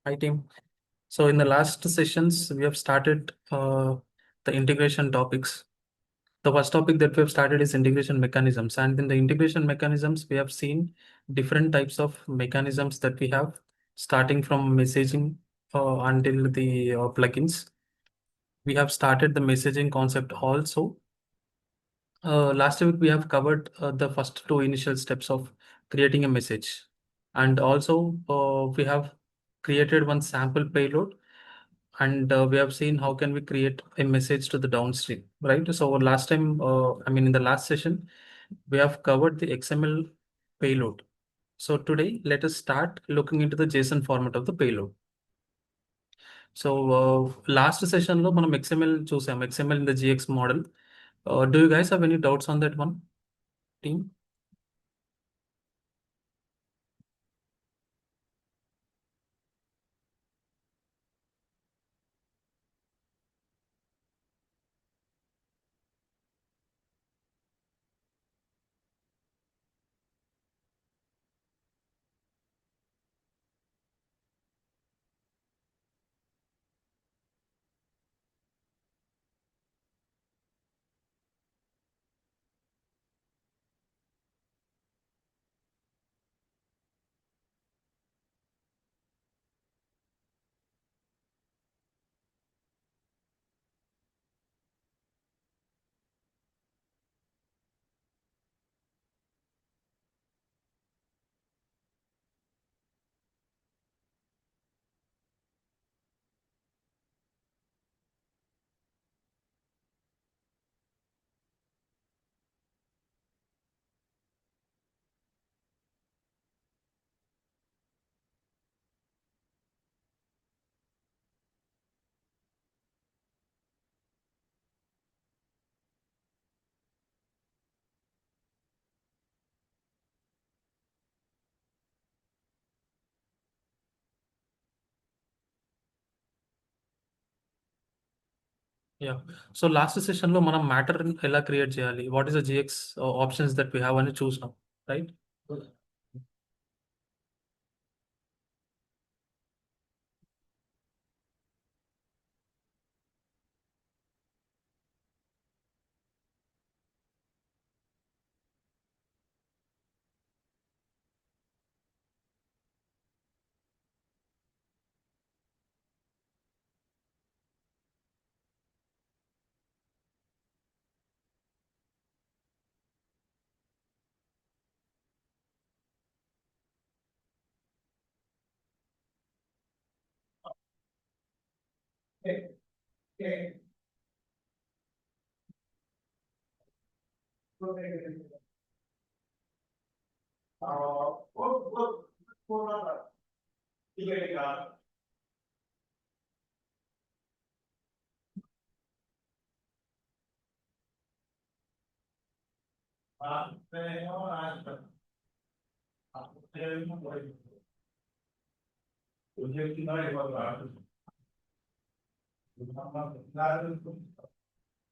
Hi team. So in the last sessions, we have started the integration topics. The first topic that we have started is integration mechanisms. And in the integration mechanisms, we have seen different types of mechanisms that we have, starting from messaging until the plugins. We have started the messaging concept also. Last week, we have covered the first two initial steps of creating a message. And also, we have created one sample payload, and we have seen how can we create a message to the downstream, right? So last time, in the last session, we have covered the XML payload. So today, let us start looking into the JSON format of the payload. So last session లో మనం XML చూసాం, XML in the GX model. Do you guys have any doubts on that one, team? Yeah. So last session లో మనం matter ఎలా create చేయాలి, what is the GX options that we have అని చూసినాం, right?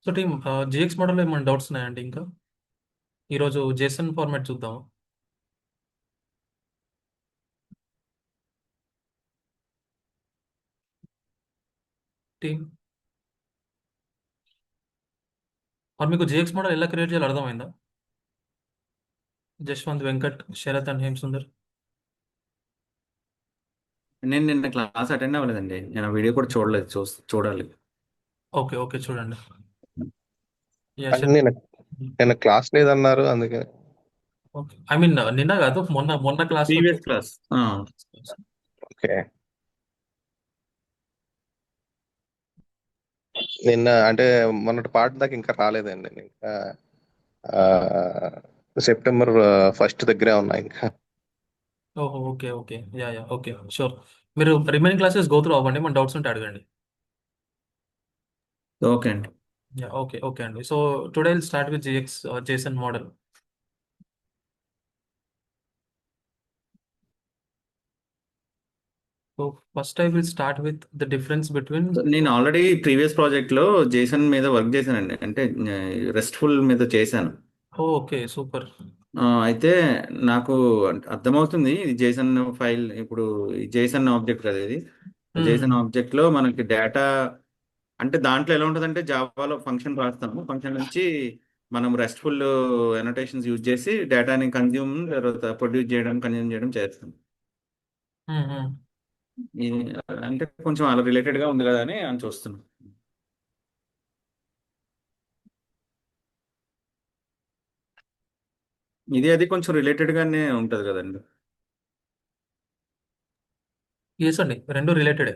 So team, GX మోడల్లో ఏమైనా doubts ఉన్నాయండి? ఇంకా ఈరోజు జేసన్ ఫార్మాట్ చూద్దాం. టీమ్, మరి మీకు జిఎక్స్ మోడల్ ఎలా క్రియేట్ చేయాలో అర్థమైందా? జశ్వంత్, వెంకట్, శరత్ అండ్ హేమసుందర్. నేను నిన్న క్లాస్ అటెండ్ అవ్వలేదండి. నేను ఆ వీడియో కూడా చూడలేదు. చూడాలి. ఓకే ఓకే, చూడండి. యా, అంటే శరత్. నిన్న క్లాస్ లేదన్నారు అందుకని. ఓకే, నిన్న కాదు, మొన్న మొన్న క్లాస్ లో. Previous class. ఓకే, నిన్న అంటే మొన్నటి పాట దాకా ఇంకా రాలేదండి. నేను ఇంకా సెప్టెంబర్ 1 దగ్గరే ఉన్నా ఇంకా. ఓహో, okay okay, yeah yeah, okay, sure. మీరు రిమైనింగ్ క్లాసెస్ గో త్రూ అవ్వండి, మన డౌట్స్ ఉంటే అడగండి. ఓకే అండి. యా, ఓకే ఓకే అండి. So today will start with GX Jason model. So first I will start with the difference between. నేను already previous project లో Jason మీద వర్క్ చేశానండి. అంటే రెస్ట్ఫుల్ మీద చేశాను. Okay, super. అయితే నాకు అర్థమవుతుంది ఇది జేసన్ ఫైల్. ఇప్పుడు జేసన్ ఆబ్జెక్ట్ కదా ఇది. జేసన్ ఆబ్జెక్ట్ లో మనకి డేటా అంటే దాంట్లో ఎలా ఉంటుందంటే జావాలో ఫంక్షన్ రాస్తాము. ఫంక్షన్ నుంచి మనం రెస్ట్ఫుల్ ఎనోటేషన్స్ యూజ్ చేసి డేటాని కన్జ్యూమ్ తర్వాత ప్రొడ్యూస్ చేయడం కన్జ్యూమ్ చేయడం చేస్తాం. ఇది అంటే కొంచెం అలా రిలేటెడ్ గా ఉంది కదా అని చూస్తున్నాం. ఇది అది కొంచెం రిలేటెడ్ గానే ఉంటది కదండి. ఎస్ అండి, రెండు రిలేటెడే.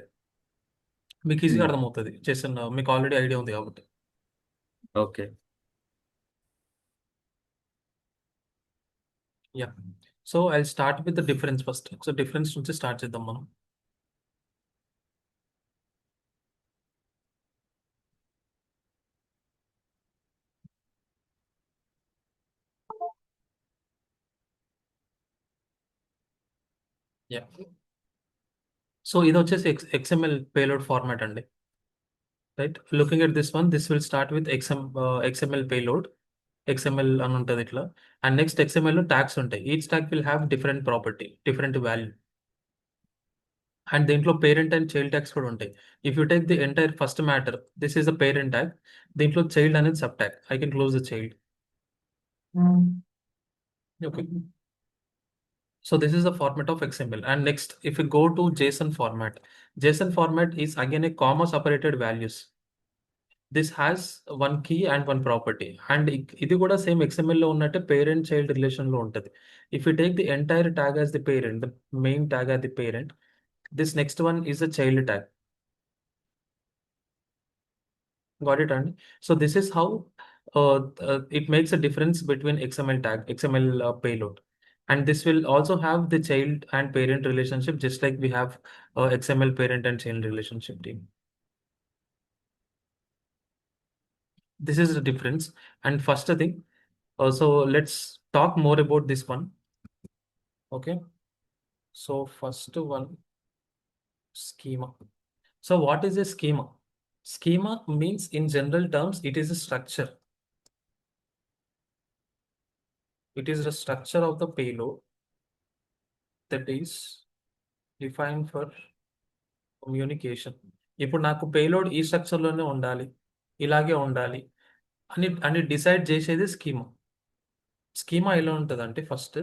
మీకు ఈజీగా అర్థమవుతుంది చేసిన, మీకు ఆల్రెడీ ఐడియా ఉంది కాబట్టి. Okay. Yeah. So I start with the difference first. So difference నుంచి స్టార్ట్ చేద్దాం మనం. యా. సో ఇది వచ్చేసి XML పేలోడ్ ఫార్మాట్ అండి. Right, looking at this one, this will start with XML payload. XML అని ఉంటుంది ఇట్లా. అండ్ నెక్స్ట్ XML లో ట్యాగ్స్ ఉంటాయి. Each tag will have different property, different value. And దీంట్లో పేరెంట్ అండ్ చైల్డ్ ట్యాగ్స్ కూడా ఉంటాయి. If you take the entire first matter, this is the parent tag. దీంట్లో child అనేది sub tag. I can close the child. Okay. So this is the format of XML. And next, if you go to JSON format, JSON format is again a comma separated values. This has one key and one property. And ఇది కూడా same XML లో ఉన్నట్టే parent child relation లో ఉంటుంది. If you take the entire tag as the parent, the main tag as the parent, this next one is a child tag. Got it, Andy? So this is how it makes a difference between XML tag, XML payload. And this will also have the child and parent relationship, just like we have XML parent and child relationship team. This is the difference. And first thing, so let's talk more about this one. Okay. So first one, schema. So what is a schema? Schema means in general terms, it is a structure. It is the structure of the payload that is defined for communication. ఇప్పుడు నాకు payload ఈ స్ట్రక్చర్లోనే ఉండాలి, ఇలాగే ఉండాలి అని decide చేసేది schema. Schema ఎలా ఉంటుందంటే first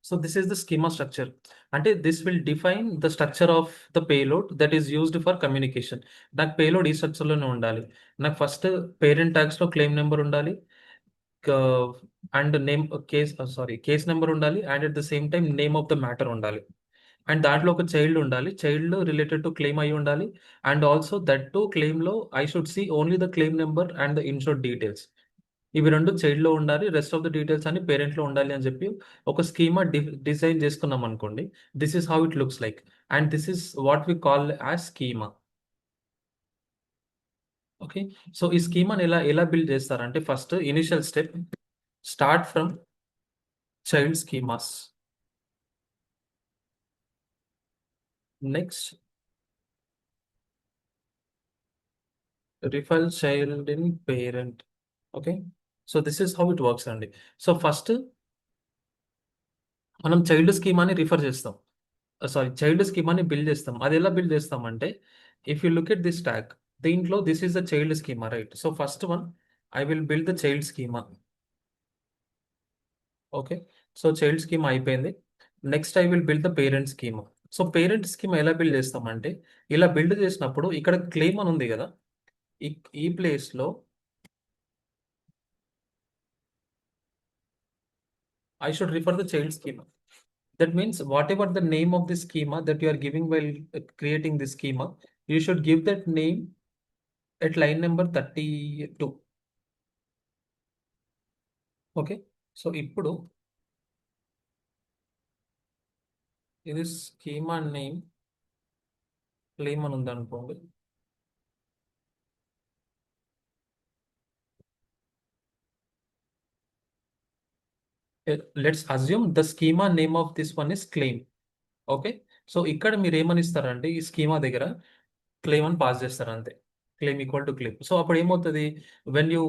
so this is the schema structure. అంటే this will define the structure of the payload that is used for communication. నాకు పేలోడ్ ఈ స్ట్రక్చర్లోనే ఉండాలి. నాకు ఫస్ట్ పేరెంట్ ట్యాగ్స్లో క్లెయిమ్ నెంబర్ ఉండాలి, అండ్ నేమ్ కేస్ నెంబర్ ఉండాలి, and at the same time name of the matter ఉండాలి. And దాంట్లో ఒక చైల్డ్ ఉండాలి, చైల్డ్ రిలేటెడ్ టు క్లెయిమ్ అయి ఉండాలి. అండ్ ఆల్సో దట్ టు క్లెయిమ్లో I should see only the claim number and the insured details. ఇవి రెండు చైల్డ్లో ఉండాలి, రెస్ట్ ఆఫ్ ద డీటెయిల్స్ అని పేరెంట్లో ఉండాలి అని చెప్పి ఒక స్కీమా డిజైన్ చేసుకున్నాం అనుకోండి. This is how it looks like. And this is what we call as schema. Okay. So ఈ స్కీమాని ఎలా బిల్డ్ చేస్తారంటే first initial step, start from child schemas. Next refer child in parent. Okay. So this is how it works అండి. So first మనం child స్కీమాని refer చేస్తాం, child స్కీమాని build చేస్తాం. అది ఎలా బిల్డ్ చేస్తాం అంటే if you look at this tag, దీంట్లో this is the child schema, right? So first one I will build the child schema. Okay. So child schema అయిపోయింది. Next I will build the parent schema. So parent schema ఎలా build చేస్తామంటే ఇలా build చేసినప్పుడు ఇక్కడ claim అని ఉంది కదా, ఈ ప్లేస్లో I should refer the child schema. That means whatever the name of the schema that you are giving while creating the schema, you should give that name at line number 32. Okay. So ఇప్పుడు ఇది schema name claim అని ఉంది అనుకోండి. Let's assume the schema name of this one is claim. Okay. So ఇక్కడ మీరు ఏమని ఇస్తారంటే ఈ స్కీమా దగ్గర క్లెయిమ్ అని పాస్ చేస్తారు అంతే. claim equal to claim. So అప్పుడు ఏమవుతుంది, when you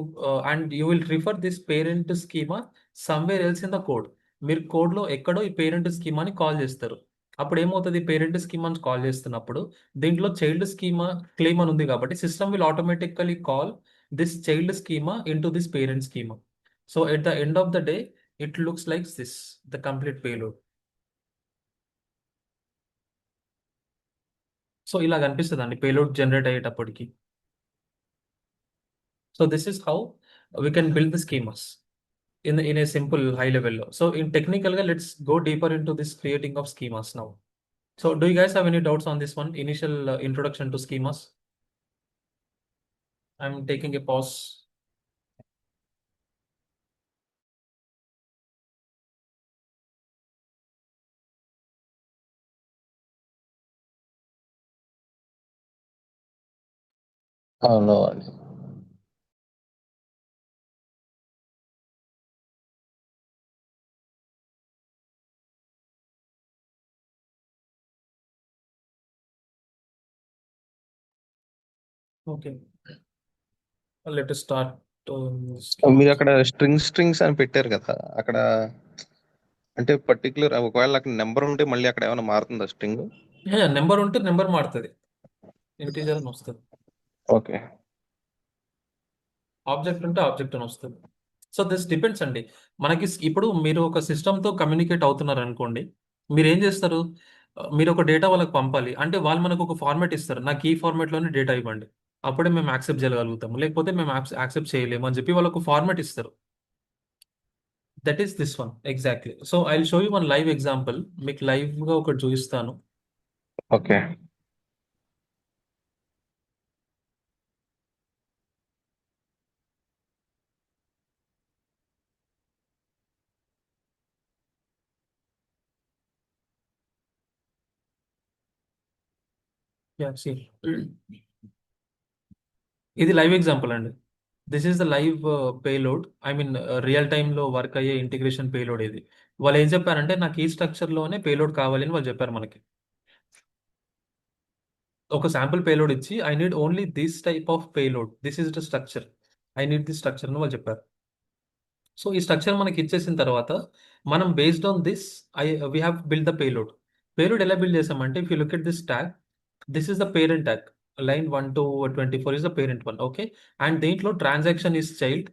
and you will refer this parent schema somewhere else in the code. మీరు కోడ్లో ఎక్కడో ఈ పేరెంట్ స్కీమాని కాల్ చేస్తారు. అప్పుడు ఏమవుతుంది, పేరెంట్ స్కీమాని కాల్ చేస్తున్నప్పుడు దీంట్లో చైల్డ్ స్కీమా క్లెయిమ్ అని ఉంది కాబట్టి system will automatically call this child schema in to this parent schema. So at the end of the day it looks like this, the complete payload. So ఇలా కనిపిస్తుంది అండి payload generate అయ్యేటప్పటికి. So this is how we can build the schemas in a simple high level. So in technical, let's go deeper into this creating of schemas now. So do you guys have any doubts on this one, initial introduction to schemas? I'm taking a pause. అవును అండి. Okay, let us start మీరు schemas. అక్కడ strings అని పెట్టారు కదా, అక్కడ అంటే particular ఒకవేళ అక్కడ నెంబర్ ఉంటే మళ్ళీ అక్కడ ఏమైనా మారుతుందా స్ట్రింగ్? నెంబర్ ఉంటే నెంబర్ మారుతుంది, ఇంటీజర్ అని వస్తుంది. ఓకే. ఆబ్జెక్ట్ ఉంటే ఆబ్జెక్ట్ అని వస్తుంది. సో దిస్ డిపెండ్స్ అండి. మనకి ఇప్పుడు మీరు ఒక సిస్టమ్తో కమ్యూనికేట్ అవుతున్నారు అనుకోండి, మీరు ఏం చేస్తారు, మీరు ఒక డేటా వాళ్ళకి పంపాలి అంటే వాళ్ళు మనకు ఒక ఫార్మాట్ ఇస్తారు, నాకు ఈ ఫార్మాట్లోనే డేటా ఇవ్వండి, అప్పుడే మేము యాక్సెప్ట్ చేయగలుగుతాము, లేకపోతే మేము యాక్సెప్ట్ చేయలేము అని చెప్పి వాళ్ళకు ఫార్మాట్ ఇస్తారు. That is this one exactly. So I will show you one live example, మీకు లైవ్గా ఒకటి చూపిస్తాను. ఓకే. ఇది లైవ్ ఎగ్జాంపుల్ అండి. This is the live payload, I mean real టైంలో వర్క్ అయ్యే ఇంటిగ్రేషన్ పేలోడ్ ఇది. వాళ్ళు ఏం చెప్పారంటే నాకు ఈ స్ట్రక్చర్లోనే పేలోడ్ కావాలి అని వాళ్ళు చెప్పారు మనకి. ఒక శాంపుల్ పేలోడ్ ఇచ్చి I need only this type of payload, this is the structure, I need this structure అని వాళ్ళు చెప్పారు. సో ఈ స్ట్రక్చర్ మనకి ఇచ్చేసిన తర్వాత మనం based on this we have build the payload. Payload ఎలా బిల్డ్ చేసామంటే if you look at this tag, this is the parent tag, line 1 to 24 is the parent one, okay, and దీంట్లో transaction is child,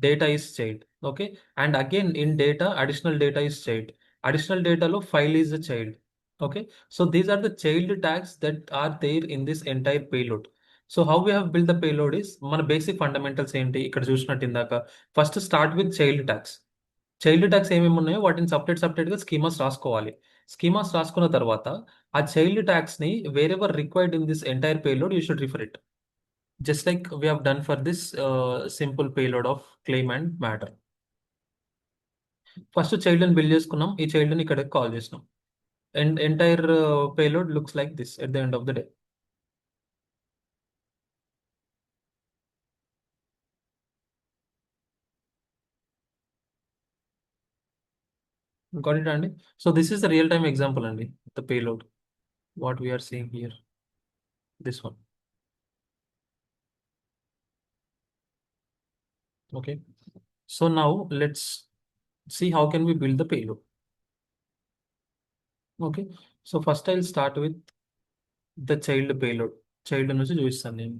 data is child, okay, and again in data additional data is child, additional data లో file is the child, okay. So these are the child tags that are there in this entire payload. So how we have built the payload is మన basic fundamentals ఏంటి ఇక్కడ చూసినట్టు ఇందాక, first start with child tags. Child tags ఏమేమి ఉన్నాయో వాటిని సపరేట్గా schemas రాసుకోవాలి. స్కీమాస్ రాసుకున్న తర్వాత ఆ చైల్డ్ ట్యాగ్స్ ని wherever required in this entire payload you should refer it, just like we have done for this simple payload of claim and matter. First child ని బిల్డ్ చేసుకున్నాం, ఈ చైల్డ్ ని ఇక్కడ కాల్ చేసినాం, and entire payload looks like this at the end of the day. Got it అండి. So this is the real time example అండి, the payload what we're seeing here, this one. Okay, so now let's see how can we build the payload. Okay, so first I'll start with the child payload. Child నుంచి చూపిస్తాను నేను.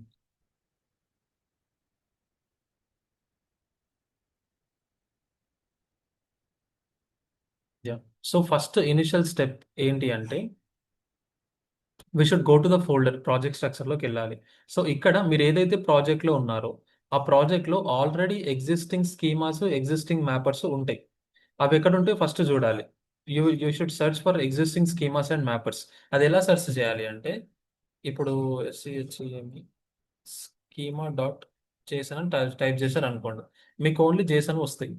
Yeah, so first initial step ఏంటి అంటే we should go to the folder, project స్ట్రక్చర్లోకి వెళ్ళాలి. So ఇక్కడ మీరు ఏదైతే ప్రాజెక్ట్లో ఉన్నారో ఆ ప్రాజెక్ట్లో already existing schemas, existing mappers ఉంటాయి. అవి ఎక్కడ ఉంటే ఫస్ట్ చూడాలి. You should search for existing schemas and mappers. అది ఎలా సెర్చ్ చేయాలి అంటే ఇప్పుడు స్కీమా డాట్ జేసన్ అని టైప్ చేశారు అనుకోండి, మీకు ఓన్లీ జేసన్ వస్తాయి,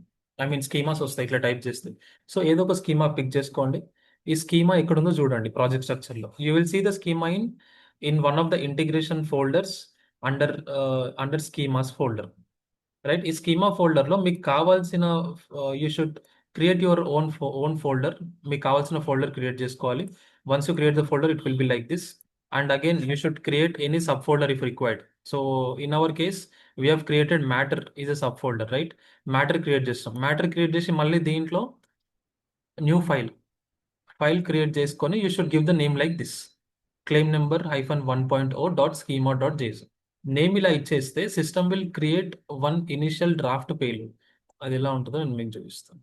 ఐ మీన్ స్కీమాస్ వస్తాయి ఇట్లా టైప్ చేస్తే. సో ఏదో ఒక స్కీమా పిక్ చేసుకోండి. ఈ స్కీమా ఎక్కడుందో చూడండి ప్రాజెక్ట్ స్ట్రక్చర్లో. You will see the schema in one of the integration folders under schemas folder, right. ఈ స్కీమా ఫోల్డర్లో మీకు కావాల్సిన you should create your own folder, మీకు కావాల్సిన ఫోల్డర్ క్రియేట్ చేసుకోవాలి. Once you create the folder it will be like this. And again, you should create any subfolder if required. So in our case, we have created matter is a subfolder, right? Matter create చేస్తాం. Matter create చేసి మళ్ళీ దీంట్లో new file create చేసుకొని you should give the name like this. claim number -1.0.schema.json. Name ఇలా ఇచ్చేస్తే system will create one initial draft payload. అది ఎలా ఉంటుందో నేను మీకు చూపిస్తాను.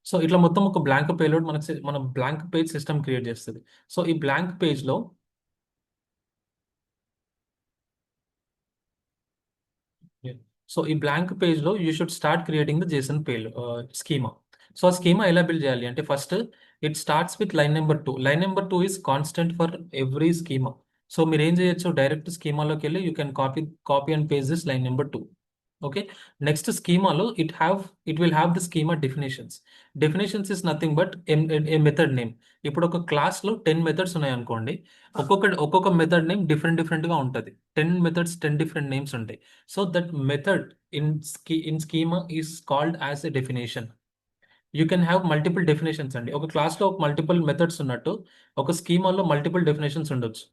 సో ఇట్లా మొత్తం ఒక బ్లాంక్ పేలోడ్ మన బ్లాంక్ పేజ్ సిస్టమ్ క్రియేట్ చేస్తుంది. సో ఈ బ్లాంక్ పేజ్లో సో ఈ బ్లాంక్ పేజ్లో you should start creating the JSON schema. So ఆ స్కీమా ఎలా బిల్డ్ చేయాలి అంటే first it starts with line number 2. Line number 2 is constant for every schema. So మీరు ఏం చేయొచ్చు, డైరెక్ట్ స్కీమాలోకి వెళ్ళి you can copy and paste this line number 2. Okay, next స్కీమాలో it will have the schema definitions. Definitions is nothing but A method name. ఇప్పుడు ఒక క్లాస్లో 10 methods ఉన్నాయి అనుకోండి, ఒక్కొక్క మెథడ్ నేమ్ డిఫరెంట్గా ఉంటుంది. 10 మెథడ్స్ 10 డిఫరెంట్ నేమ్స్ ఉంటాయి. So that method in schema is called as a definition. You can have multiple definitions అండి. ఒక క్లాస్లో మల్టిపుల్ మెథడ్స్ ఉన్నట్టు ఒక స్కీమాలో మల్టిపుల్ డెఫినేషన్స్ ఉండొచ్చు.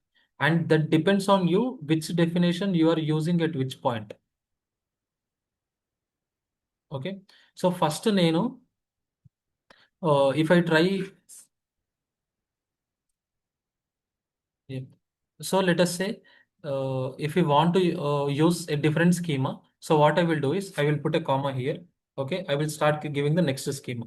And that depends on you which definition you are using at which point. Okay, so first నేను if I try, so let us say if we want to use a different schema, so what I will do is I will put a comma here. Okay, I will start giving the next schema.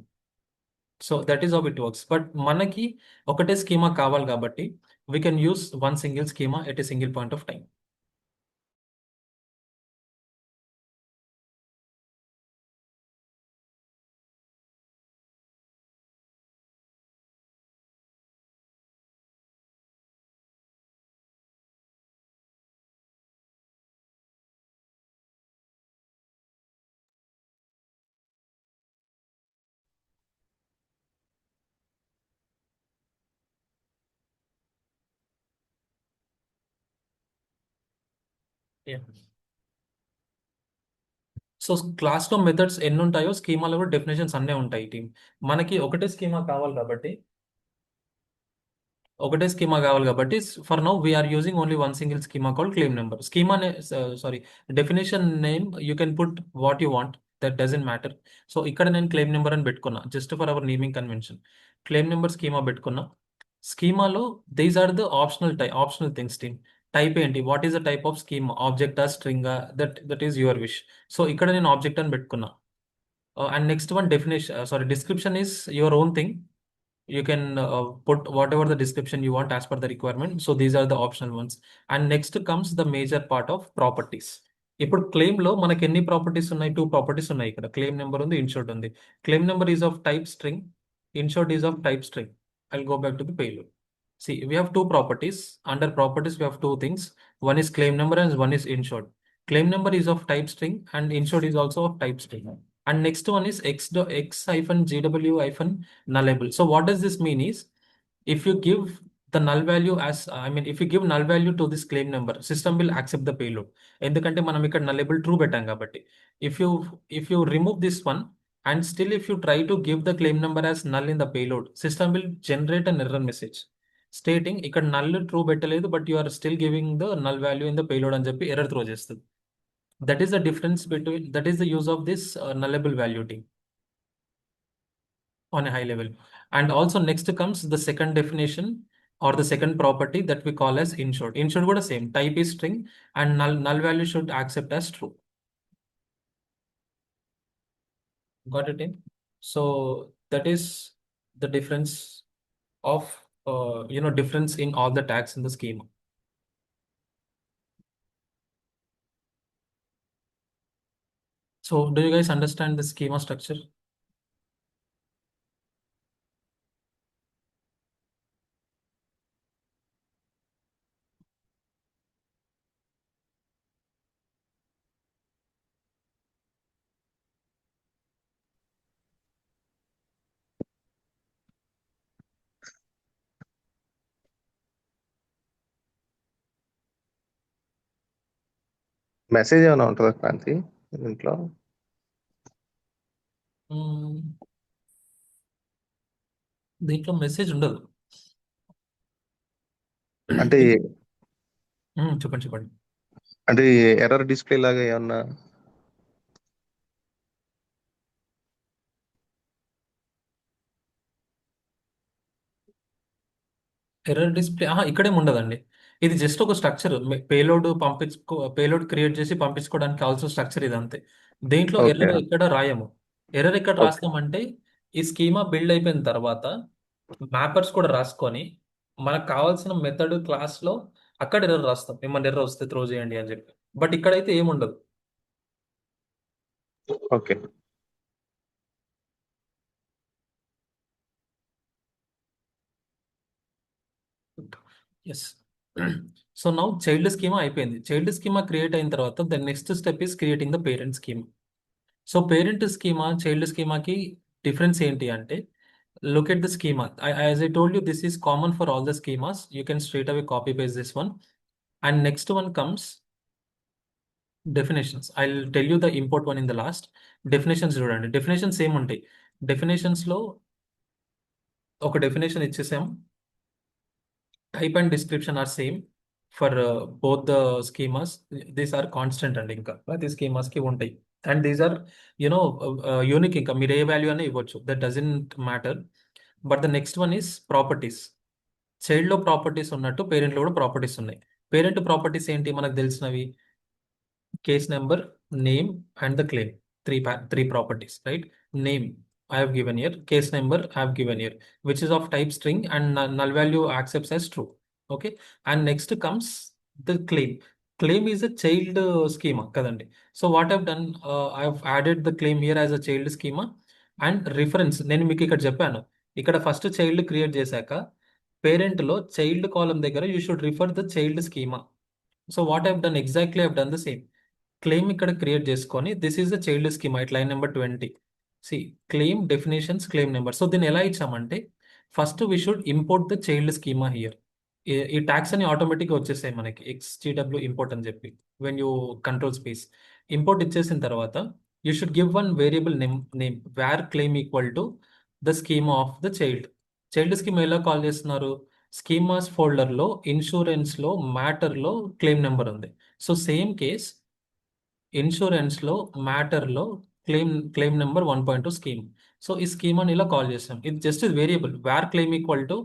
So that is how it works. But మనకి ఒకటే schema కావాలి కాబట్టి we can use one single schema at a single point of time. Yeah. So క్లాస్లో methods ఎన్ని ఉంటాయో స్కీమాలో కూడా definitions అన్నీ ఉంటాయి. టీమ్ మనకి ఒకటే స్కీమా కావాలి కాబట్టి for now we're using only one single schema called claim number. Sorry, definition name you can put what you want, that doesn't matter. So ఇక్కడ నేను క్లెయిమ్ నెంబర్ అని పెట్టుకున్నా just for our naming convention. Claim number schema పెట్టుకున్నా. స్కీమాలో these are the optional things team. Type ఏంటి, what is the type of schema, ఆబ్జెక్టా స్ట్రింగా, that is your wish. So ఇక్కడ నేను ఆబ్జెక్ట్ అని పెట్టుకున్నా. And next one description is your own thing. You can put whatever the description you want as per the requirement. So these are the optional ones. And next comes the major part of properties. ఇప్పుడు claim లో మనకి ఎన్ని properties ఉన్నాయి? 2 properties ఉన్నాయి. ఇక్కడ claim number ఉంది, insured ఉంది. Claim number is of type string, insured is of type string. I'll go back to the payload. See, we have 2 properties. Under properties, we have 2 things. One is claim number and one is insured. Claim number is of type string and insured is also of type string. And next one is x-gw- nullable. So what does this mean is, if you give the null value if you give null value to this claim number, system will accept the payload. ఎందుకంటే మనం ఇక్కడ nullable true పెట్టాం కాబట్టి. If you remove this one and still if you try to give the claim number as null in the payload, system will generate an error message stating ఇక్కడ null true పెట్టలేదు but you are still giving the null value in the payload అని చెప్పి error throw చేస్తుంది. That is the difference between, that is the use of this nullable value team on a high level. And also next comes the second definition or the second property that we call as insured. Insured కూడా same, type is string and null value should accept as true. Got it in? So that is the difference of difference in all the tags in the schema. So do you guys understand the schema structure? Message ఏమైనా ఉంటుందా క్రాంతి ఇంట్లో? Mm, దీంట్లో message ఉండదు. అంటే చెప్పండి చెప్పండి. అంటే error display లాగా ఏమన్నా? ఎర్రర్ డిస్ప్లే ఇక్కడేం ఉండదండి. ఇది జస్ట్ ఒక స్ట్రక్చర్. పేలోడ్ క్రియేట్ చేసి పంపించుకోవడానికి కావాల్సిన స్ట్రక్చర్ ఇది అంతే. దేంట్లో ఓకే. ఎర్రర్ ఎక్కడ రాయము. ఎర్రర్ ఎక్కడ ఓకే. రాస్తామంటే ఈ స్కీమా బిల్డ్ అయిపోయిన తర్వాత మ్యాపర్స్ కూడా రాసుకొని మనకు కావాల్సిన మెథడ్ క్లాస్లో అక్కడ ఎర్రర్ రాస్తాం. ఏమన్నా ఎర్రర్ వస్తే త్రో చేయండి అని చెప్పి. బట్ ఇక్కడైతే ఏముండదు. Okay. Yes. So now child schema అయిపోయింది. చైల్డ్ స్కీమా క్రియేట్ అయిన తర్వాత the next step is creating the parent schema. So parent schema child స్కీమాకి డిఫరెన్స్ ఏంటి అంటే, look at the schema. As I told you, this is common for all the schemas. You can straight away copy paste this one. And next one comes definitions. I tell you the import one in the last. Definitions చూడండి. Definitions ఏముంటాయి? డెఫినేషన్స్లో ఒక definition ఇచ్చేసాం. Type and description are same for both the schemas. These are constant అండి, ఇంకా ప్రతి స్కీమాస్కి ఉంటాయి. And these are you know unique. ఇంకా మీరు ఏ వాల్యూ అనే ఇవ్వచ్చు, that doesn't matter. But the next one is properties. చైల్డ్లో ప్రాపర్టీస్ ఉన్నట్టు పేరెంట్లో కూడా ప్రాపర్టీస్ ఉన్నాయి. పేరెంట్ ప్రాపర్టీస్ ఏంటి మనకు తెలిసినవి? case number, name, and the claim. Three properties, right? Name I have given here, case number I have given here, which is of type string and null value accepts as true. Okay. And next comes the claim. Claim is a child schema kadandi. So what I've done, I've added the claim here as a child schema and reference. నేను మీకు ఇక్కడ చెప్పాను, ఇక్కడ first child create చేశాక parent లో child column దగ్గర you should refer the child schema. So what I've done, exactly I've done the same. Claim ఇక్కడ create చేసుకొని this is the child schema it line number 20. See claim definitions claim number. So దీన్ని ఎలా ఇచ్చామంటే, first we should import the child schema here. ఈ tags అని ఆటోమేటిక్గా వచ్చేసాయి మనకి, XGW ఇంపోర్ట్ అని చెప్పి. When you control space import ఇచ్చేసిన తర్వాత you should give one variable name var claim equal to the schema of the child. Child schema ఎలా కాల్ చేస్తున్నారు? స్కీమాస్ ఫోల్డర్లో ఇన్సూరెన్స్లో మ్యాటర్లో క్లెయిమ్ నెంబర్ ఉంది. సో సేమ్ కేస్ ఇన్సూరెన్స్లో మ్యాటర్లో క్లెయిమ్ నెంబర్ 1.2 స్కీమ్. సో ఈ స్కీమాని ఇలా కాల్ చేస్తాం. ఇది just variable var claim equal to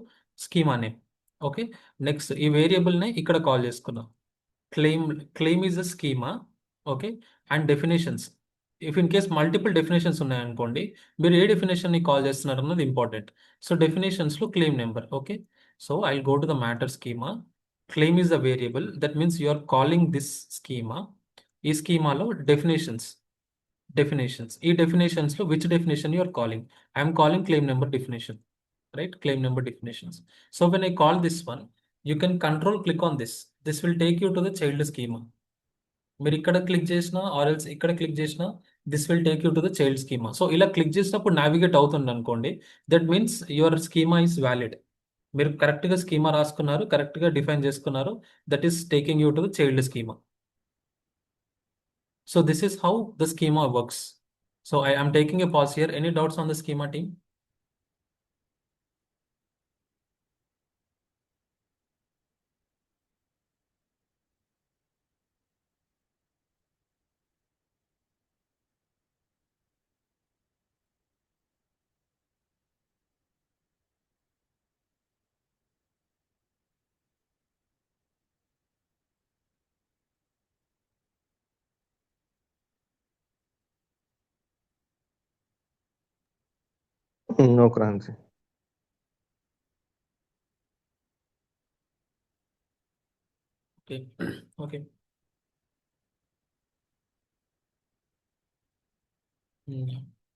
schema name. Okay. Next ఈ వేరియబుల్ని ఇక్కడ కాల్ చేసుకున్నాం. Claim is a schema. Okay. And definitions, if in case multiple definitions ఉన్నాయనుకోండి, మీరు ఏ డెఫినేషన్ని కాల్ చేస్తున్నారు అన్నది ఇంపార్టెంట్. సో డెఫినేషన్స్లో claim number. Okay. So I go to the matter schema. Claim is the variable, that means you are calling this schema. ఈ స్కీమాలో definitions ఈ డెఫినేషన్స్లో which definition you are calling? I'm calling claim number definition, right? Claim number definitions. So when I call this one, you can control click on this. This will take you to the child schema. మీరు ఇక్కడ click చేసినా or else ఇక్కడ click చేసినా this will take you to the child schema. So ఇలా click చేసినప్పుడు navigate అవుతుంది అనుకోండి, that means your schema is valid. మీరు కరెక్ట్గా స్కీమా రాసుకున్నారు, కరెక్ట్గా డిఫైన్ చేసుకున్నారు, that is taking you to the child schema. So this is how the schema works. So I am taking a pause here. Any doubts on the schema, team? No Kranti. Okay. Okay.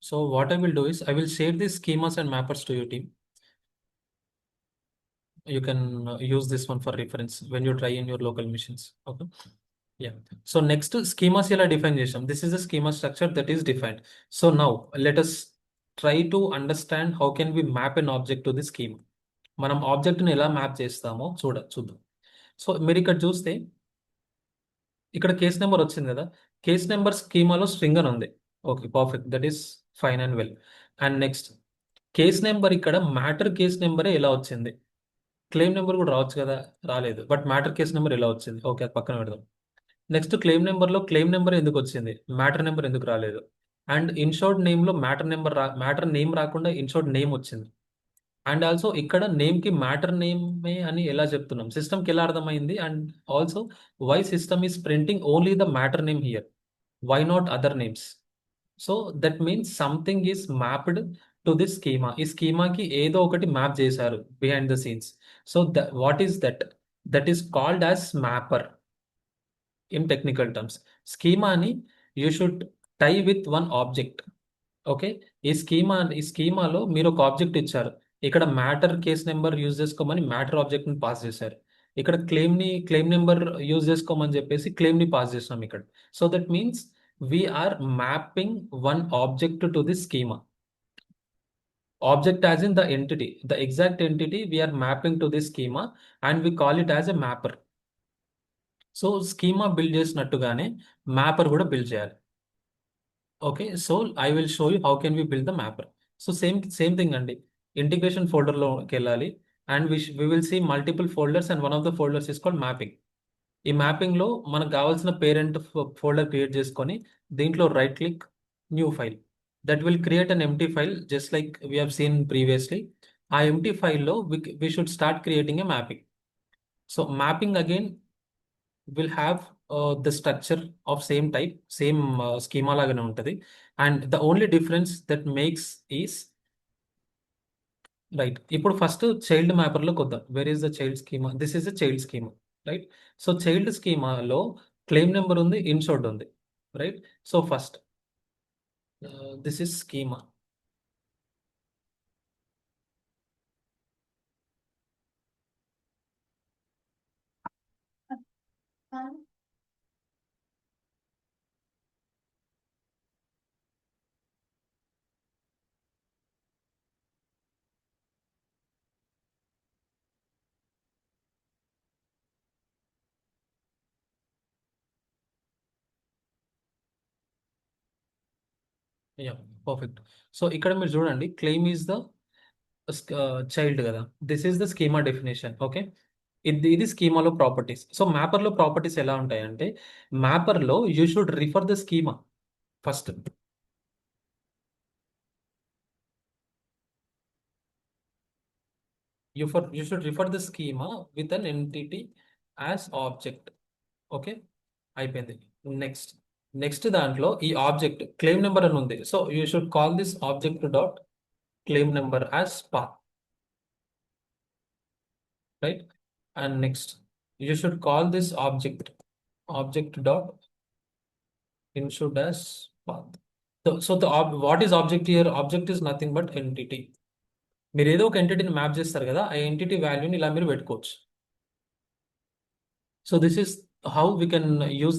So what I will do is I will share these schemas and mappers to your team. You can use this one for reference when you try in your local missions. Okay. Yeah. So next schemas ఇలా define చేసాం. This is the schema structure that is defined. So now let us try to understand how can we map an object to the schema. మనం ఆబ్జెక్ట్ని ఎలా map చేస్తామో చూద్దాం. So మీరు ఇక్కడ చూస్తే ఇక్కడ కేస్ నెంబర్ వచ్చింది కదా, కేస్ నెంబర్ స్కీమాలో స్ట్రింగ్ అని ఉంది. Okay, perfect, that is fine and well. And next case number ఇక్కడ మ్యాటర్ కేస్ నెంబరే ఎలా వచ్చింది? క్లెయిమ్ నెంబర్ కూడా రావచ్చు కదా, రాలేదు. బట్ మ్యాటర్ కేస్ నెంబర్ ఎలా వచ్చింది? ఓకే, అది పక్కన పెడదాం. నెక్స్ట్ క్లెయిమ్ నెంబర్లో క్లెయిమ్ నెంబర్ ఎందుకు వచ్చింది, మ్యాటర్ నెంబర్ ఎందుకు రాలేదు? అండ్ ఇన్షోర్డ్ నేమ్లో మ్యాటర్ నేమ్ రాకుండా ఇన్షోర్డ్ నేమ్ వచ్చింది. అండ్ ఆల్సో ఇక్కడ నేమ్కి మ్యాటర్ నేమే అని ఎలా చెప్తున్నాం, సిస్టమ్కి ఎలా అర్థమైంది? And also why system is printing only the matter name here, why not other names? So that means something is mapped to this schema. ఈ స్కీమాకి ఏదో ఒకటి మ్యాప్ చేశారు behind the scenes. So what is that? That is called as mapper in technical terms. స్కీమాని you should tie with one object. Okay, ఈ స్కీమాలో మీరు ఒక ఆబ్జెక్ట్ ఇచ్చారు. ఇక్కడ మ్యాటర్ కేస్ నెంబర్ యూజ్ చేసుకోమని మ్యాటర్ ఆబ్జెక్ట్ని పాస్ చేశారు. ఇక్కడ క్లెయిమ్ నెంబర్ యూజ్ చేసుకోమని చెప్పేసి క్లెయిమ్ని పాస్ చేసినాం ఇక్కడ. So that means we're mapping one object to the schema. Object as in the entity, the exact entity we are mapping to this schema and we call it as a mapper. So schema build చేసినట్టుగానే mapper కూడా build చేయాలి. Okay, so I will show you how can we build the mapper. So same thing అండి, integration ఫోల్డర్లోకి వెళ్ళాలి and we will see multiple folders and one of the folders is called mapping. ఈ మ్యాపింగ్లో మనకు కావాల్సిన parent folder create చేసుకొని దీంట్లో right click, new file, that will create an empty file just like we have seen previously. ఆ empty ఫైల్లో we should start creating a mapping. So mapping again will have the structure of same type, same schema లాగానే ఉంటుంది. And the only difference that makes is right. ఇప్పుడు first child మ్యాపర్లోకి వద్దాం. Where is the child schema? This is the child schema, right? So child స్కీమాలో claim number ఉంది, insured ఉంది, right? So first this is schema. Yeah, perfect. So ఇక్కడ మీరు చూడండి, claim is the child కదా, this is the schema definition. Okay, ఇది స్కీమాలో properties. So మ్యాపర్లో ప్రాపర్టీస్ ఎలా ఉంటాయంటే, మ్యాపర్లో you should refer the schema first. You should refer the schema with an entity as object. Okay, అయిపోయింది. నెక్స్ట్ దాంట్లో ఈ ఆబ్జెక్ట్ క్లెయిమ్ నెంబర్ అని ఉంది. So you should call this object dot claim number as path, right? And next you should call this object dot insured as path. So what is object here? Object is nothing but entity. మీరు ఏదో ఒక ఎంటిటీని map చేస్తారు కదా, ఆ entity వాల్యూని ఇలా మీరు పెట్టుకోవచ్చు. So this is how we can use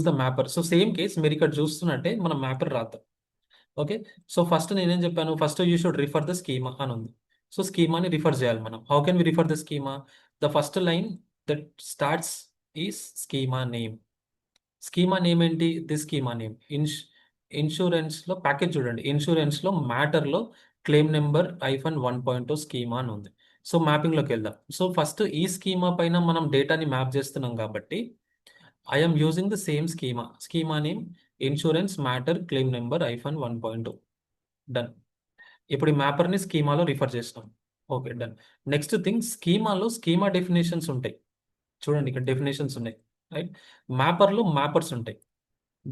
the mapper. So same case మీరు ఇక్కడ చూస్తున్నట్టే మనం మ్యాపర్ రాద్దాం. ఓకే, సో ఫస్ట్ నేనేం చెప్పాను, first you should refer the schema అని ఉంది. సో స్కీమాని రిఫర్ చేయాలి మనం. How can we refer the schema? The first line that starts is schema name. Schema name ఏంటి? The schema name. ఇన్సూరెన్స్లో ప్యాకేజ్ చూడండి, ఇన్సూరెన్స్లో మ్యాటర్లో క్లెయిమ్ నెంబర్ -1.2 స్కీమా అని ఉంది. సో మ్యాపింగ్లోకి వెళ్దాం. సో ఫస్ట్ ఈ స్కీమా పైన మనం డేటాని మ్యాప్ చేస్తున్నాం కాబట్టి I'm using the same schema name insurance matter claim number -1.2. Done. ఇప్పుడు ఈ మ్యాపర్ని స్కీమాలో రిఫర్ చేస్తాం. Okay, done. Next thing, schema definitions ఉంటాయి. చూడండి ఇక్కడ డెఫినేషన్స్ ఉన్నాయి, రైట్? మ్యాపర్లో మ్యాపర్స్ ఉంటాయి.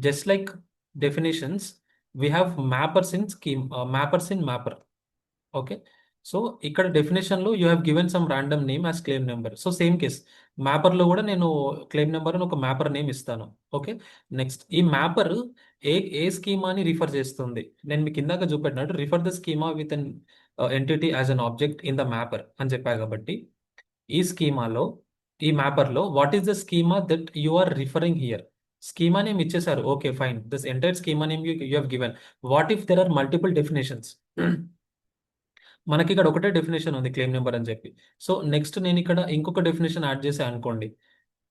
Just like definitions, we have mappers in mapper. Okay, so ఇక్కడ డెఫినేషన్లో you have given some random name as claim number. So same case మ్యాపర్లో కూడా నేను క్లెయిమ్ నెంబర్ అని ఒక మ్యాపర్ నేమ్ ఇస్తాను. ఓకే, నెక్స్ట్ ఈ మ్యాపర్ ఏ స్కీమాని రిఫర్ చేస్తుంది? నేను మీకు ఇందాక చూపెట్టినట్టు refer the schema with an entity as an object in the mapper అని చెప్పాను. కాబట్టి ఈ మ్యాపర్లో what is the schema that you are referring here? Schema name ఇచ్చేసారు. Okay, fine. This entire schema name you have given. What if there are multiple definitions? మనకి ఇక్కడ ఒకటే definition ఉంది, క్లెయిమ్ నెంబర్ అని చెప్పి. సో నెక్స్ట్ నేను ఇక్కడ ఇంకొక డెఫినేషన్ యాడ్ చేసా అనుకోండి,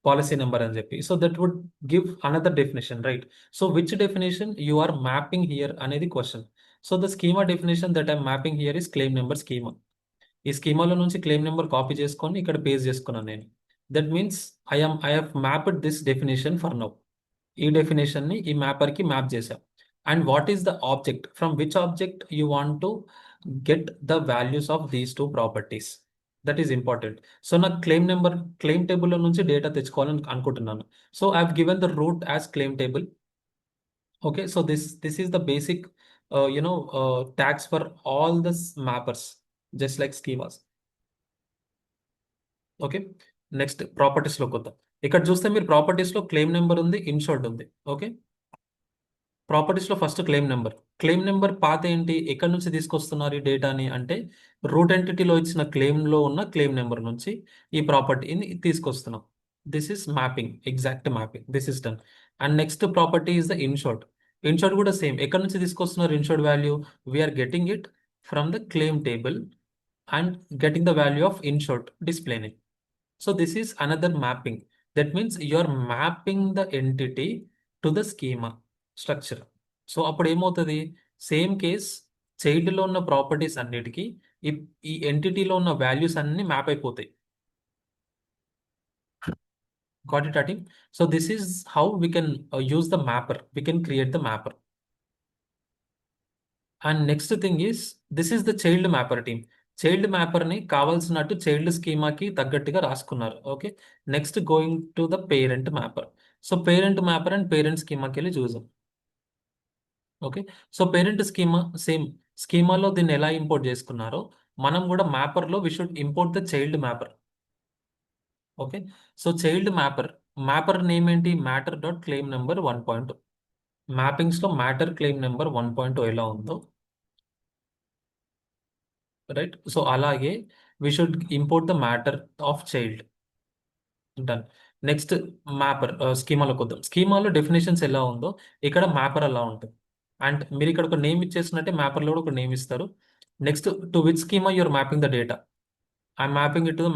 పాలసీ నెంబర్ అని చెప్పి. So that would give another definition, right? So which definition you are mapping here అనేది question. So the schema definition that I'm mapping here is claim number schema. ఈ స్కీమాలో నుంచి claim number copy చేసుకొని ఇక్కడ paste చేసుకున్నాను నేను. That means I have mapped this definition for now. ఈ definition ని ఈ మ్యాపర్ కి మ్యాప్ చేశాం. And what is the object, from which object you want to get the values of these two properties, that is important. So నాకు claim table నుంచి data తెచ్చుకోవాలని అనుకుంటున్నాను. So I have given the route as claim table. Okay, so this is the basic tags for all the mappers, just like schemas. Okay, next properties లోకి వద్దాం. ఇక్కడ చూస్తే మీరు properties లో క్లెయిమ్ నెంబర్ ఉంది, ఇన్షోర్డ్ ఉంది. ఓకే, ప్రాపర్టీస్ లో first claim number పాత ఏంటి, ఎక్కడి నుంచి తీసుకొస్తున్నారు ఈ డేటాని అంటే రూట్ ఎంటిటీలో ఇచ్చిన క్లెయిమ్ లో ఉన్న క్లెయిమ్ నెంబర్ నుంచి ఈ ప్రాపర్టీని తీసుకొస్తున్నాం. This is mapping, exact mapping, this is done. And next property is the insured. Insured కూడా సేమ్, ఎక్కడి నుంచి తీసుకొస్తున్నారు insured value, we're getting it from the claim table and getting the value of insured డిస్ప్లేని. So this is another mapping. That means you're mapping the entity to the schema structure. So అప్పుడు ఏమవుతుంది, same case చైల్డ్లో ఉన్న properties అన్నిటికీ ఈ ఈ ఎంటిటీలో ఉన్న values అన్ని map అయిపోతాయి. గాట్ ఇట్ అటింగ్? So this is how we can use the mapper, we can create the mapper. And next thing is this is the child mapper team. Child మ్యాపర్ని కావాల్సినట్టు చైల్డ్ స్కీమాకి తగ్గట్టుగా రాసుకున్నారు. Okay, next going to the parent mapper. So parent mapper and parent స్కీమాకి వెళ్ళి చూసాం. Okay, so parent schema same, స్కీమాలో దీన్ని ఎలా ఇంపోర్ట్ చేసుకున్నారో మనం కూడా మ్యాపర్లో we should import the child mapper. Okay, so child mapper name ఏంటి, మ్యాటర్ డాట్ క్లెయిమ్ నెంబర్ 1.2. మ్యాపింగ్స్లో మ్యాటర్ క్లెయిమ్ నెంబర్ 1.2 ఎలా ఉందో, రైట్? సో అలాగే we should import the matter of child. Done. Next mapper స్కీమాలోకి వద్దాం. స్కీమాలో డెఫినేషన్స్ ఎలా ఉందో ఇక్కడ మ్యాపర్ అలా ఉంటుంది. అండ్ మీరు ఇక్కడ ఒక నేమ్ ఇచ్చేసినట్టే మ్యాపర్లో కూడా ఒక నేమ్ ఇస్తారు. Next to which schema you're mapping the data, I'm mapping it to the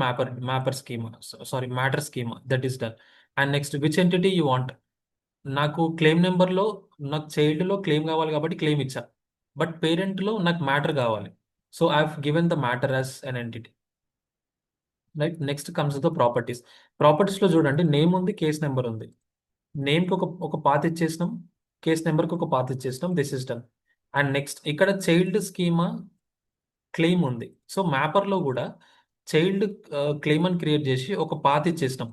mapper schema, sorry matter schema, that is done. And next which entity you want, నాకు claim నెంబర్లో నాకు చైల్డ్లో claim కావాలి కాబట్టి claim ఇచ్చా, but పేరెంట్లో నాకు matter కావాలి. So I have given the matter as an entity. Right, next comes the properties. ప్రాపర్టీస్లో చూడండి, నేమ్ ఉంది, కేస్ నెంబర్ ఉంది. నేమ్కి ఒక పాత్ ఇచ్చేసినాం, కేస్ నెంబర్కి ఒక పాత్ ఇచ్చేసినాం, this is done. And next ఇక్కడ చైల్డ్ స్కీమా క్లెయిమ్ ఉంది. సో మ్యాపర్లో కూడా చైల్డ్ క్లెయిమ్ అని క్రియేట్ చేసి ఒక పాత్ ఇచ్చేసినాం,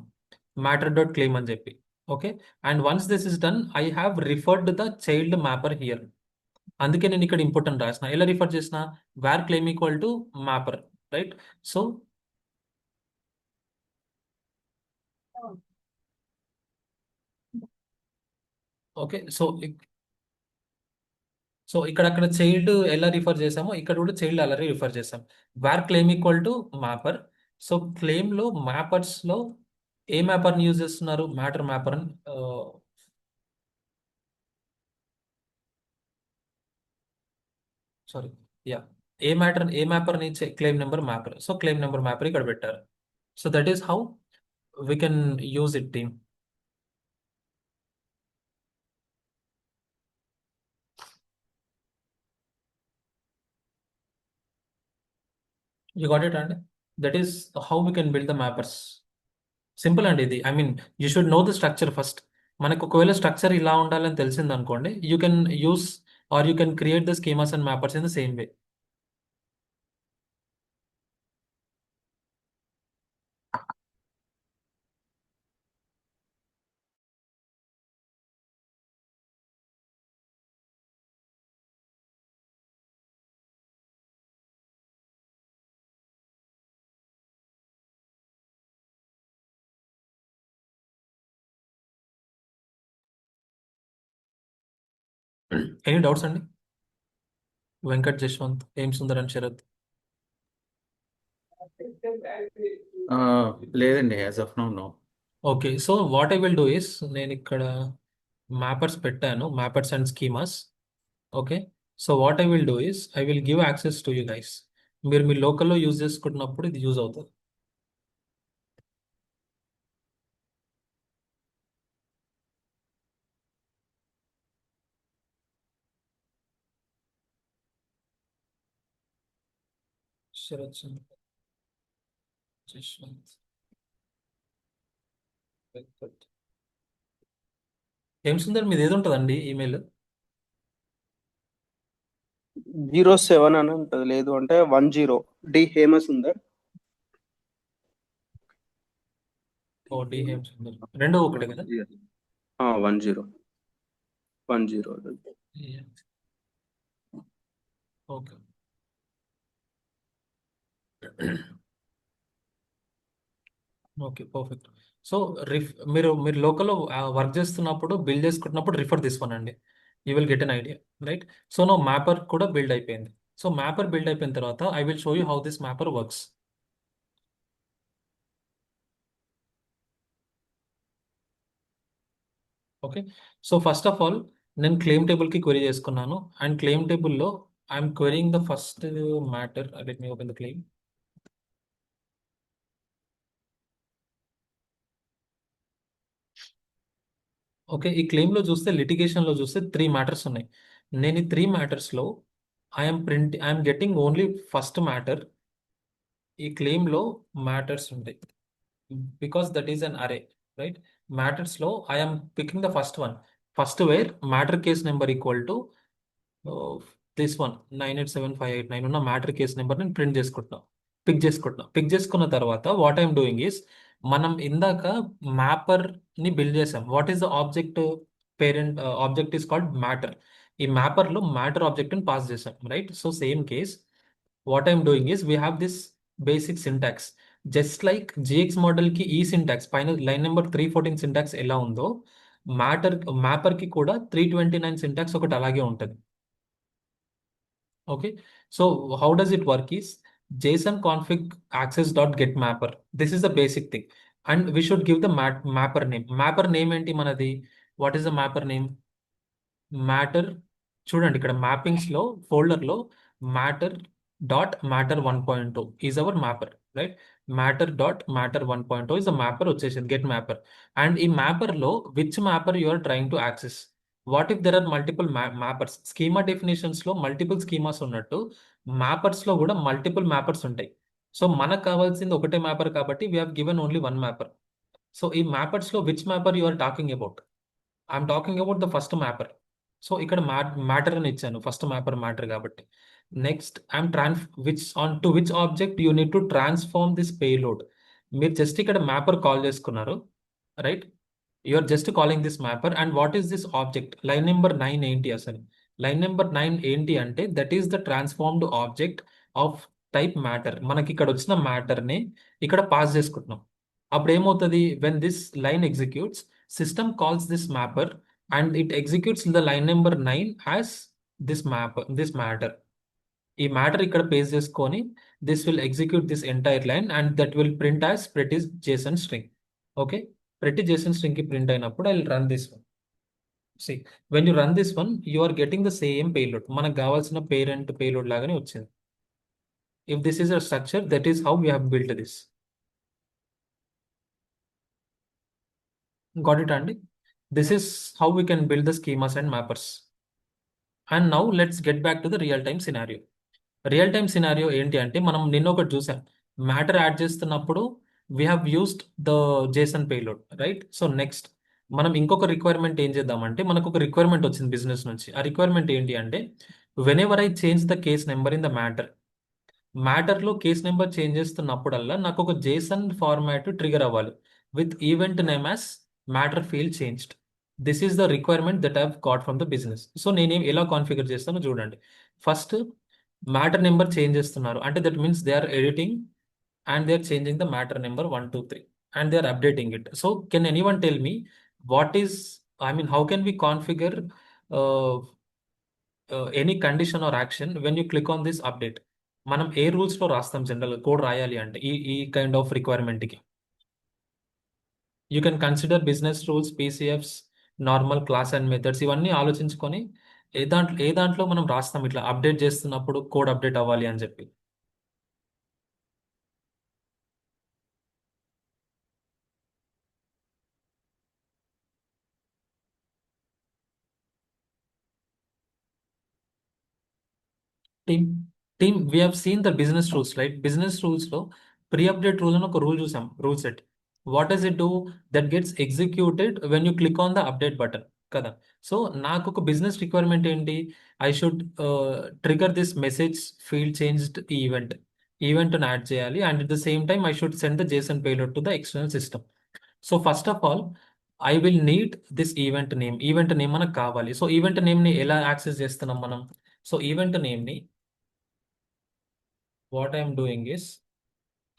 మ్యాటర్ డాట్ క్లెయిమ్ అని చెప్పి. Okay, and once this is done I have referred the child mapper here. అందుకే నేను ఇక్కడ ఇంపార్టెంట్ రాసిన, ఎలా రిఫర్ చేసిన, where claim equal to mapper, right? So okay, so అక్కడ చైల్డ్ ఎలా రిఫర్ చేసామో ఇక్కడ కూడా చైల్డ్ అలా రిఫర్ చేసాం, where claim equal to mapper. So క్లెయిమ్లో మ్యాపర్స్లో ఏ మ్యాపర్ని యూజ్ చేస్తున్నారు, మ్యాటర్ మ్యాపర్. సారీ, యా, ఏ మ్యాపర్ని claim number mapper. So claim number mapper ఇక్కడ పెట్టారు. So that is how we can use it team. You got it అండి? That is how we can build the mappers. Simple అండి ఇది. I mean you should know the structure first. మనకు ఒకవేళ structure ఇలా ఉండాలని తెలిసింది అనుకోండి, you can use or you can create the schemas and mappers in the same way. Any doubts అండి? వెంకట్, జశ్వంత్, ఏం సుందర్ అండ్ శరత్. లేదండి, as of now no. Okay, so what I will do is, నేను ఇక్కడ మ్యాపర్స్ పెట్టాను, mappers and schemas. Okay, so what I will do is I will give access to you guys. మీరు మీ లోకల్లో use చేసుకుంటున్నప్పుడు ఇది use అవుతుంది. శరత్ చంద్ర, జశ్వంత్, వెంకట్. ఏం సుందర్ మీది ఏది ఉంటుందండి ఈమెయిల్? 07 అని ఉంటుంది, లేదు అంటే 10 D Hemasundar. Oh D Hem Sundar, రెండో ఒకటే కదా? 10 ఓకే. Okay perfect. సో మీరు మీరు లోకల్లో వర్క్ చేస్తున్నప్పుడు బిల్డ్ చేసుకుంటున్నప్పుడు రిఫర్ తీసుకోనండి, you will get an idea, right? So నా మ్యాపర్ కూడా బిల్డ్ అయిపోయింది. సో మ్యాపర్ బిల్డ్ అయిపోయిన తర్వాత I will show you how this mapper works. Okay. So first of all నేను క్లెయిమ్ టేబుల్కి క్వెరీ చేసుకున్నాను, అండ్ క్లెయిమ్ టేబుల్లో I'm querying the first matter. Let me open the claim. Okay, ఈ క్లెయిమ్లో చూస్తే లిటిగేషన్లో చూస్తే 3 మ్యాటర్స్ ఉన్నాయి. నేను ఈ 3 మ్యాటర్స్లో I'm getting only first matter. ఈ క్లెయిమ్లో మ్యాటర్స్ ఉంటాయి because that is an array, right? మ్యాటర్స్లో I'm picking the first one. First where matter case number equal to this one 987589 ఉన్న మ్యాటర్ కేస్ నెంబర్ నేను పిక్ చేసుకున్న తర్వాత వాట్ ఐఎమ్ డూయింగ్ ఈస్, మనం ఇందాక మ్యాపర్ ని బిల్డ్ చేసాం. What is the object? Parent object is called matter. ఈ mapper లో మ్యాటర్ ఆబ్జెక్ట్ ని పాస్ చేసాం, right? So same case what I'm doing is we have this basic syntax. Just like GX model కి ఈ syntax పైన line number 314 syntax ఎలా ఉందో, mapper కి కూడా 329 సింటాక్స్ ఒకటి అలాగే ఉంటుంది. Okay, so how does it work is JSON config access dot get mapper. This is the basic thing, and we should give the mapper name. Mapper name ఏంటి మనది? What is the mapper name? Matter. చూడండి ఇక్కడ mappings లో folder లో matter.matter1.0 is our mapper, right? matter.matter1.0 is the mapper వచ్చేసింది, get mapper. And ఈ mapper లో which mapper you are trying to access. What if there are multiple mappers? Schema definitions లో multiple schemas ఉన్నట్టు mappers లో కూడా multiple మ్యాపర్స్ ఉంటాయి. So మనకు కావాల్సింది ఒకటే మ్యాపర్ కాబట్టి we have given only one mapper. So ఈ మ్యాపర్స్ లో which mapper you are talking about? I'm talking about the first mapper. So ఇక్కడ మ్యాటర్ అని ఇచ్చాను, ఫస్ట్ మ్యాపర్ మ్యాటర్ కాబట్టి. Next I'm which object you need to transform this payload. మీరు జస్ట్ ఇక్కడ mapper call చేసుకున్నారు, right? You are just calling this mapper. And what is this object? Line number 9 ఏంటి అసలు? లైన్ నెంబర్ 9 ఏంటి అంటే that is the transformed object of type matter. మనకి ఇక్కడ వచ్చిన మ్యాటర్ ని ఇక్కడ పాస్ చేసుకుంటున్నాం. అప్పుడు ఏమవుతుంది? When this line executes, system calls this mapper and it executes the line number 9 as this matter. ఈ మ్యాటర్ ఇక్కడ పేస్ట్ చేసుకొని this will execute this entire line and that will print as pretty JSON string. Okay, pretty JSON string కి print అయినప్పుడు I will run this one. See when you run this one you are getting the same payload. మనకు కావాల్సిన parent payload లాగానే వచ్చింది. If this is a structure, that is how we have built this. Got it అండి? This is how we can build the schemas and mappers. And now let's get back to the real time scenario. Real time scenario ఏంటి అంటే మనం నిన్న ఒకటి చూసాం. Matter add చేస్తున్నప్పుడు we have used the JSON payload, right? So next మనం ఇంకొక requirement ఏం చేద్దామంటే, మనకు ఒక రిక్వైర్మెంట్ వచ్చింది బిజినెస్ నుంచి. ఆ రిక్వైర్మెంట్ ఏంటి అంటే whenever I change the case number in the మ్యాటర్లో కేస్ నెంబర్ చేంజ్ చేస్తున్నప్పుడల్లా నాకు ఒక జేసన్ ఫార్మాట్ ట్రిగర్ అవ్వాలి with event name as matter field changed. This is the requirement that I've got from the business. So నేనేం ఎలా configure చేస్తానో చూడండి. First matter number change చేస్తున్నారు అంటే that means they are editing and they are changing the matter number 1 2 3 and they are updating it. So can anyone tell me what is, I mean how can we configure any condition or action when you click on this update? మనం ఏ rules లో రాస్తాం general code రాయాలి అంటే ఈ kind of requirement కి? You can consider business rules, PCFs, normal class and methods, ఇవన్నీ ఆలోచించుకొని ఏ దాంట్లో మనం రాస్తాం ఇట్లా అప్డేట్ చేస్తున్నప్పుడు కోడ్ అప్డేట్ అవ్వాలి అని చెప్పి. Team team we have seen the business rules, right? Business రూల్స్లో ప్రీ అప్డేట్ రూల్ అని ఒక రూల్ చూసాం, rule set. What does it do? That gets executed when you click on the update button కదా. So నాకు ఒక business requirement ఏంటి? I should trigger this message field changed ఈవెంట్ని add చేయాలి, and at the same time I should send the JSON payload to the external system. So first of all I will need this event name మనకు కావాలి. So event నేమ్ని ఎలా access చేస్తున్నాం మనం? So event నేమ్ని what I'm doing is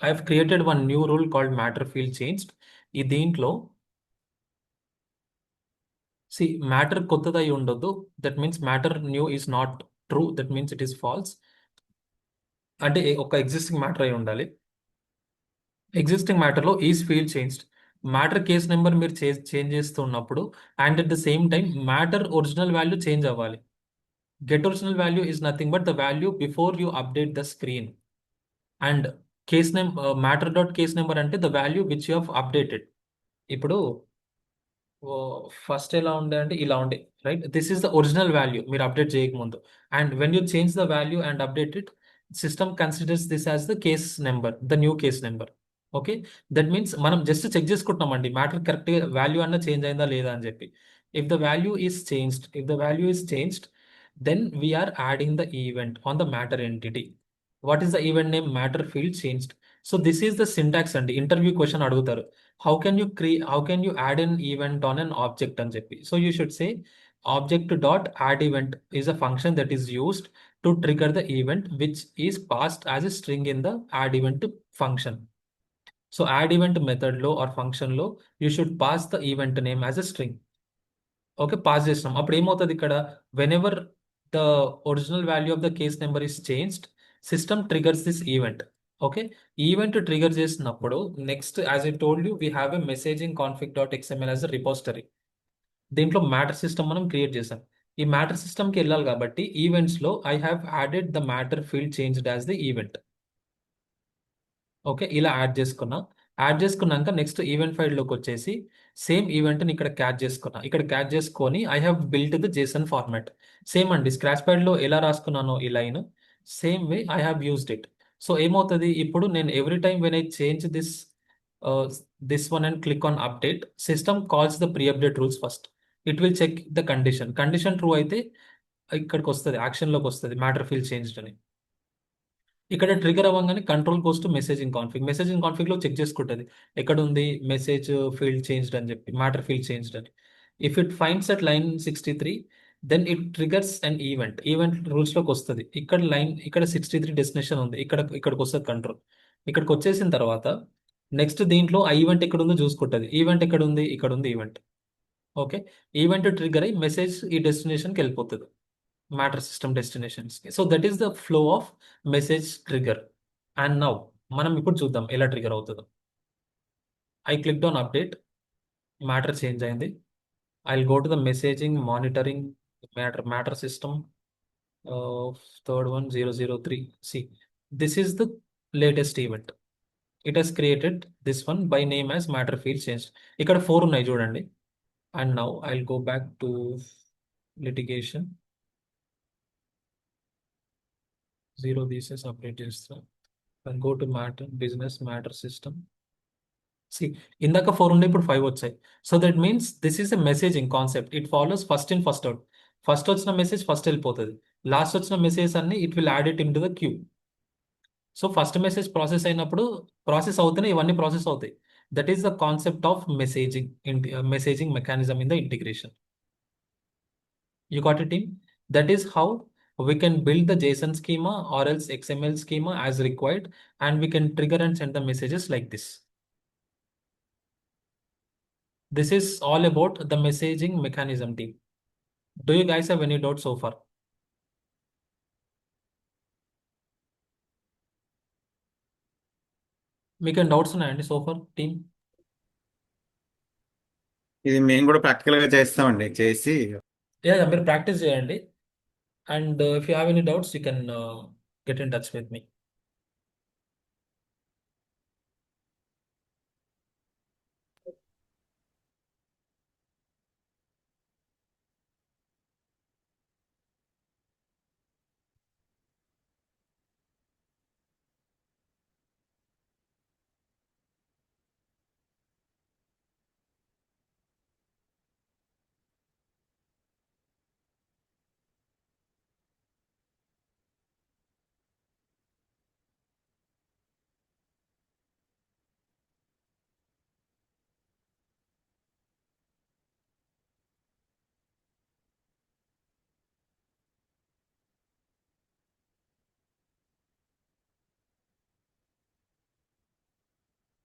I've created one new rule called matter field changed. ఈ దీంట్లో matter కొత్తది అయి ఉండొద్దు. That means matter new is not true, that means it is false. అంటే ఒక ఎగ్జిస్టింగ్ మ్యాటర్ అయి ఉండాలి. ఎగ్జిస్టింగ్ మ్యాటర్లో is field changed, matter case number మీరు చేంజ్ చేస్తున్నప్పుడు and at the same time matter original value change అవ్వాలి. Get original value is nothing but the value before you update the screen. And case name matter dot case number అంటే the value which you have updated. ఇప్పుడు first ఎలా ఉండే అంటే ఇలా ఉండే, right? This is the original value మీరు update చేయకముందు. And when you change the value and update it, system considers this as the case number, the new case number. Okay, that means మనం just check చేసుకుంటున్నామండి matter కరెక్ట్గా value అన్న change అయిందా లేదా అని చెప్పి. If the value is changed, then we're adding the event on the matter entity. What is the event name? Matter field changed. So this is the syntax అండి. Interview question అడుగుతారు, how can you add an event on an object అని చెప్పి. So you should say object dot add event is a function that is used to trigger the event which is passed as a string in the add event function. So add event method లో or function లో you should pass the event name as a string. Okay, pass చేసినాం. అప్పుడు ఏమవుతుంది ఇక్కడ? Whenever the original value of the case number is changed, system triggers this event. Okay, event trigger చేసినప్పుడు next, as I told you, we have a messaging config dot XML as a repository. దీంట్లో matter system మనం create చేసాం. ఈ matter సిస్టమ్కి వెళ్ళాలి కాబట్టి ఈవెంట్స్లో I have added the matter field changed as the event. Okay, ఇలా యాడ్ చేసుకున్నాక నెక్స్ట్ ఈవెంట్ ఫైల్లోకి వచ్చేసి సేమ్ ఈవెంట్ని ఇక్కడ క్యాచ్ చేసుకొని I have built the JSON format. Same అండి, స్క్రాచ్ ప్యాడ్లో ఎలా రాసుకున్నానో ఈ line, same way I have used it. So ఏమవుతుంది ఇప్పుడు? నేను every time when I change this one and click on update, system calls the pre update rules first. It will check the condition true అయితే ఇక్కడికి వస్తుంది, యాక్షన్లోకి వస్తుంది matter field changed అని. ఇక్కడ trigger అవ్వగానే control goes to messaging config లో check చేసుకుంటుంది ఎక్కడ ఉంది మెసేజ్ ఫీల్డ్ చేంజ్డ్ అని చెప్పి, మ్యాటర్ ఫీల్డ్ చేంజ్డ్ అని. If it finds at line 63, then it triggers and event rules లోకి వస్తుంది. ఇక్కడ 63 డెస్టినేషన్ ఉంది, ఇక్కడికి వస్తుంది కంట్రోల్. ఇక్కడికి వచ్చేసిన తర్వాత నెక్స్ట్ దీంట్లో ఆ ఈవెంట్ ఎక్కడ ఉందో చూసుకుంటుంది. ఈవెంట్ ఎక్కడ ఉంది? ఇక్కడ ఉంది ఈవెంట్. ఓకే, ఈవెంట్ ట్రిగర్ అయ్యి మెసేజ్ ఈ డెస్టినేషన్కి వెళ్ళిపోతుంది, మ్యాటర్ సిస్టమ్ డెస్టినేషన్స్కి. So that is the flow of message trigger. And now మనం ఇప్పుడు చూద్దాం ఎలా ట్రిగర్ అవుతుందో. I clicked on update, matter change అయింది. I go to the messaging monitoring matter system, third one 003. See, this is the latest event. It has created this one by name as matter field change. ఇక్కడ 4 ఉన్నాయి చూడండి. And now I go back to litigation, 0 తీసేసి update చేస్తాం. And go to matter system. See, ఇందాక 4 ఉండే, ఇప్పుడు 5 వచ్చాయి. So that means this is a messaging concept. It follows first in first out. First వచ్చిన మెసేజ్ ఫస్ట్ వెళ్ళిపోతుంది, last వచ్చిన message అన్ని it will add it in to the queue. So first message process అయినప్పుడు process అవుతూనే ఇవన్నీ process అవుతాయి. That is the concept of messaging mechanism in the integration. You got it, team? That is how we can build the JSON schema or else XML schema as required, and we can trigger and send the messages like this. This is all about the messaging mechanism, team. Do you guys have any doubts so far? మీకు doubts ఉన్నాయండి so for team? ఇది మేము కూడా practical గా చేస్తామండి, చేసి yeah, మీరు practice చేయండి. And if you have any doubts you can get in touch with me.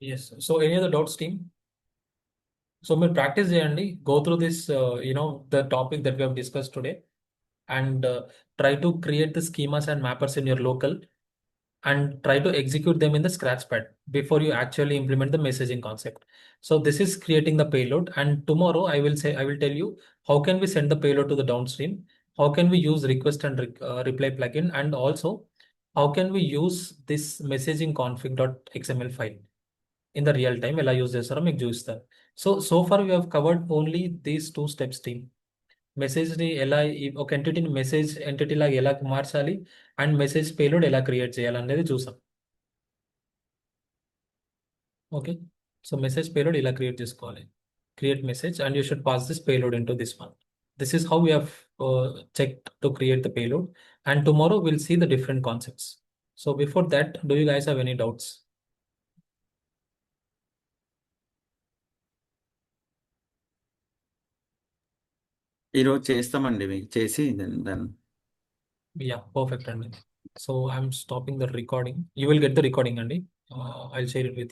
Yes. So any other doubts, team? So మీరు ప్రాక్టీస్ చేయండి, go through this the topic that we have discuss today and try to create the schemas and mappers in your local and try to execute them in the scratch pad before you actually implement the messaging concept. So this is creating the payload, and tomorrow I will tell you how can we send the payload to the downstream, how can we use request and reply plugin, and also how can we use this messaging config.xml file in the real time ఎలా use చేస్తారో మీకు చూపిస్తాను. So for we have covered only these 2 steps team. మెసేజ్ని ఎలా ఒక ఎంటిటీని message entity లాగా ఎలా మార్చాలి అండ్ మెసేజ్ పేలోడ్ ఎలా క్రియేట్ చేయాలి అనేది చూసాం. ఓకే, సో మెసేజ్ పేలోడ్ ఇలా క్రియేట్ చేసుకోవాలి. Create message and you should pass this payload in to this one. This is how we have checked to create the payload, and tomorrow will see the different concepts. So before that, do you guys have any doubts? ఈరోజు చేస్తామండి, మీకు చేసి దాన్ని Yeah, perfect, Andy. So I'm stopping the recording. You will get the recording, Andy. I'll share it with you.